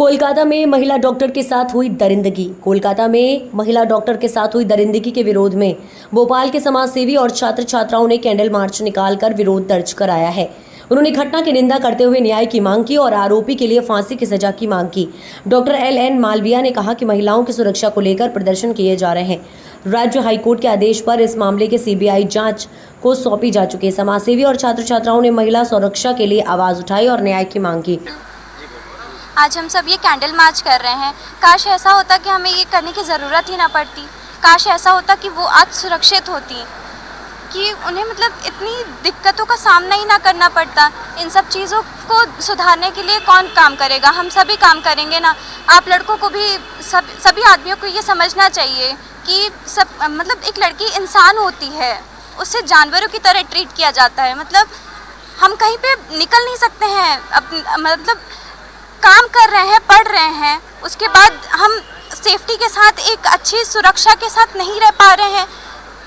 कोलकाता में महिला डॉक्टर के साथ हुई दरिंदगी। कोलकाता में महिला डॉक्टर के साथ हुई दरिंदगी के विरोध में भोपाल के समाजसेवी और छात्र छात्राओं ने कैंडल मार्च निकालकर विरोध दर्ज कराया है। उन्होंने घटना की निंदा करते हुए न्याय की मांग की और आरोपी के लिए फांसी की सजा की मांग की। डॉक्टर LN मालविया ने कहा कि महिलाओं की सुरक्षा को लेकर प्रदर्शन किए जा रहे हैं। राज्य हाईकोर्ट के आदेश पर इस मामले के CBI जांच को सौंपी जा चुकी है। समाजसेवी और छात्र छात्राओं ने महिला सुरक्षा के लिए आवाज उठाई और न्याय की मांग की। आज हम सब ये कैंडल मार्च कर रहे हैं। काश ऐसा होता कि हमें ये करने की ज़रूरत ही ना पड़ती। काश ऐसा होता कि वो आज सुरक्षित होती, कि उन्हें मतलब इतनी दिक्कतों का सामना ही ना करना पड़ता। इन सब चीज़ों को सुधारने के लिए कौन काम करेगा? हम सभी काम करेंगे ना। आप लड़कों को भी सभी आदमियों को ये समझना चाहिए कि सब मतलब एक लड़की इंसान होती है, उससे जानवरों की तरह ट्रीट किया जाता है। मतलब हम कहीं पे निकल नहीं सकते हैं, अब मतलब काम कर रहे हैं, पढ़ रहे हैं, उसके बाद हम सेफ्टी के साथ एक अच्छी सुरक्षा के साथ नहीं रह पा रहे हैं,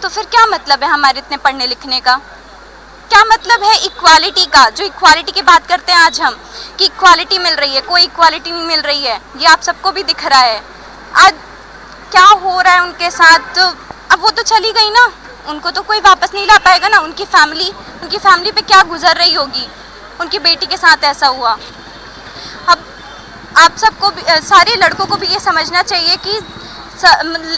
तो फिर क्या मतलब है हमारे इतने पढ़ने लिखने का? क्या मतलब है इक्वालिटी का? जो इक्वालिटी की बात करते हैं आज हम, कि इक्वालिटी मिल रही है, कोई इक्वालिटी नहीं मिल रही है। ये आप सबको भी दिख रहा है आज क्या हो रहा है उनके साथ। तो अब वो तो चली गई ना, उनको तो कोई वापस नहीं ला पाएगा ना। उनकी फैमिली पे क्या गुजर रही होगी, उनकी बेटी के साथ ऐसा हुआ। अब आप सबको सारे लड़कों को भी ये समझना चाहिए कि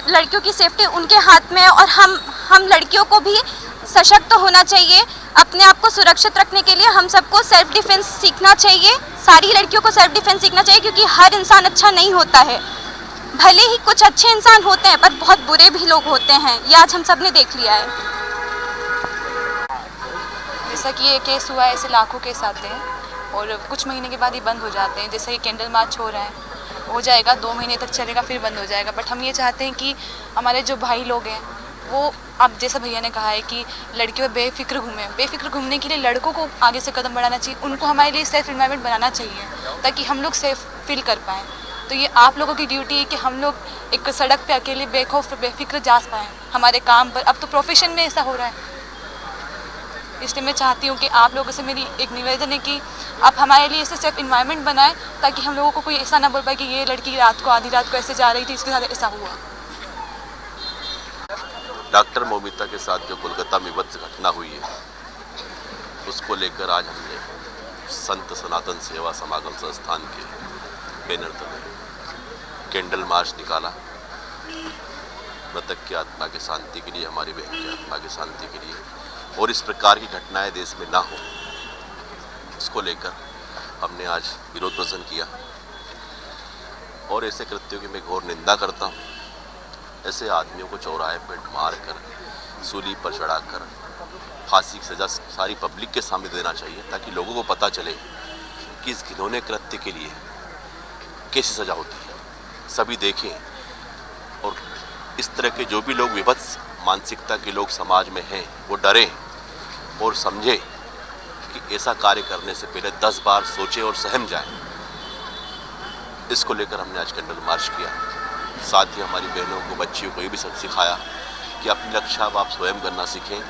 लड़कियों की सेफ्टी उनके हाथ में है, और हम लड़कियों को भी सशक्त होना चाहिए। अपने आप को सुरक्षित रखने के लिए हम सबको सेल्फ डिफेंस सीखना चाहिए। सारी लड़कियों को सेल्फ डिफेंस सीखना चाहिए, क्योंकि हर इंसान अच्छा नहीं होता है। भले ही कुछ अच्छे इंसान होते हैं, पर बहुत बुरे भी लोग होते हैं। ये आज हम सब ने देख लिया है। जैसा कि ये केस हुआ है, ऐसे लाखों केस आते हैं और कुछ महीने के बाद ही बंद हो जाते हैं। जैसे ये कैंडल मार्च हो रहा है, हो जाएगा 2 महीने तक चलेगा, फिर बंद हो जाएगा। बट हम ये चाहते हैं कि हमारे जो भाई लोग हैं वो, अब जैसा भैया ने कहा है कि लड़कियों बेफिक्र घूमें। बेफिक्र घूमने के लिए लड़कों को आगे से कदम बढ़ाना चाहिए। उनको हमारे लिए सेफ इन्वायरमेंट बनाना चाहिए, ताकि हम लोग सेफ फील कर पाएँ। तो ये आप लोगों की ड्यूटी है कि हम लोग एक सड़क पे अकेले बेखौफ बेफिक्र जा पाएँ हमारे काम पर। अब तो प्रोफेशन में ऐसा हो रहा है, इसलिए मैं चाहती हूँ कि आप लोगों से मेरी एक निवेदन है कि आप हमारे लिए ऐसे सेफ इन्वायरमेंट बनाएं, ताकि हम लोगों को कोई ऐसा ना बोल पाए कि ये लड़की रात को आधी रात को ऐसे जा रही थी, इसके साथ ऐसा हुआ। डॉक्टर मोमिता के साथ जो कोलकाता में विभत्स घटना हुई है, उसको लेकर आज हमने संत सनातन सेवा समागम संस्थान के बैनर तले कैंडल मार्च निकाला। मृतक की आत्मा की शांति के लिए, हमारी बहन की आत्मा की शांति के लिए, और इस प्रकार की घटनाएं देश में ना हो, इसको लेकर हमने आज विरोध प्रदर्शन किया। और ऐसे कृत्यों की मैं घोर निंदा करता हूँ। ऐसे आदमियों को चौराहे पर मार कर, सूली पर चढ़ाकर फांसी की सज़ा सारी पब्लिक के सामने देना चाहिए, ताकि लोगों को पता चले कि इस घिनौने कृत्य के लिए कैसी सज़ा होती है। सभी देखें, और इस तरह के जो भी लोग विभत्स मानसिकता के लोग समाज में हैं, वो डरें और समझें कि ऐसा कार्य करने से पहले 10 बार सोचें और सहम जाएं। इसको लेकर हमने आज कैंडल मार्च किया। साथ ही हमारी बहनों को, बच्चियों को ये भी सब सिखाया कि अपनी रक्षा आप स्वयं करना सीखें।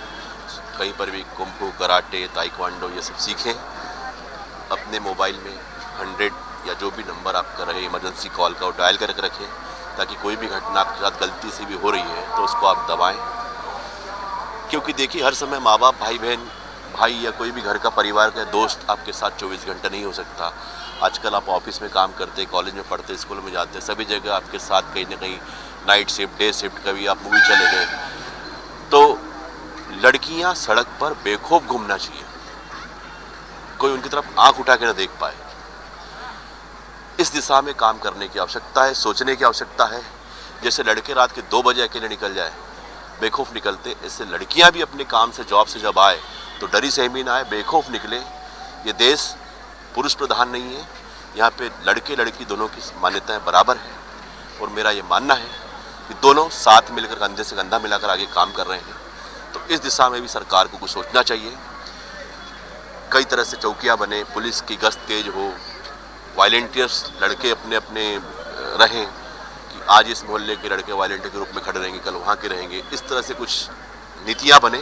कहीं पर भी कुंफू, कराटे, ताइक्वांडो ये सब सीखें। अपने मोबाइल में 100 या जो भी नंबर आपका रहे इमरजेंसी कॉल का, वो डायल करके रखें, ताकि कोई भी घटना आपके साथ गलती से भी हो रही है तो उसको आप दबाएं। क्योंकि देखिए, हर समय माँ बाप, भाई बहन, भाई या कोई भी घर का परिवार का दोस्त आपके साथ 24 घंटे नहीं हो सकता। आजकल आप ऑफिस में काम करते, कॉलेज में पढ़ते, स्कूल में जाते, सभी जगह आपके साथ कहीं ना कहीं नाइट शिफ्ट, डे शिफ्ट, कभी आप मूवी चले गए। तो लड़कियां सड़क पर बेखौफ घूमना चाहिए, कोई उनकी तरफ आंख उठा के ना देख पाए। इस दिशा में काम करने की आवश्यकता है, सोचने की आवश्यकता है। जैसे लड़के रात के 2 बजे अकेले निकल जाए, बेखौफ निकलते, ऐसे लड़कियां भी अपने काम से, जॉब से जब आए तो डरी सहमी ना आए, बेखौफ निकले। ये देश पुरुष प्रधान नहीं है, यहाँ पे लड़के लड़की दोनों की मान्यताएं बराबर है। और मेरा ये मानना है कि दोनों साथ मिलकर, कंधे से कंधा मिलाकर आगे काम कर रहे हैं। तो इस दिशा में भी सरकार को कुछ सोचना चाहिए। कई तरह से चौकियाँ बने, पुलिस की गश्त तेज हो, वॉलंटियर्स लड़के अपने अपने रहें, कि आज इस मोहल्ले के लड़के वॉलंटियर के रूप में खड़े रहेंगे, कल वहाँ के रहेंगे। इस तरह से कुछ नीतियाँ बने,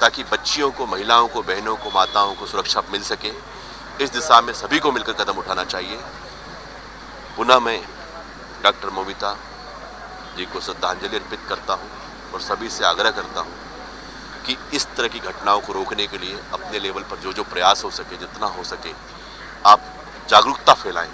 ताकि बच्चियों को, महिलाओं को, बहनों को, माताओं को सुरक्षा मिल सके। इस दिशा में सभी को मिलकर कदम उठाना चाहिए। पुनः मैं डॉक्टर ममिता जी को श्रद्धांजलि अर्पित करता हूँ और सभी से आग्रह करता हूँ कि इस तरह की घटनाओं को रोकने के लिए अपने लेवल पर जो जो प्रयास हो सके, जितना हो सके आप जागरूकता फैलाएं।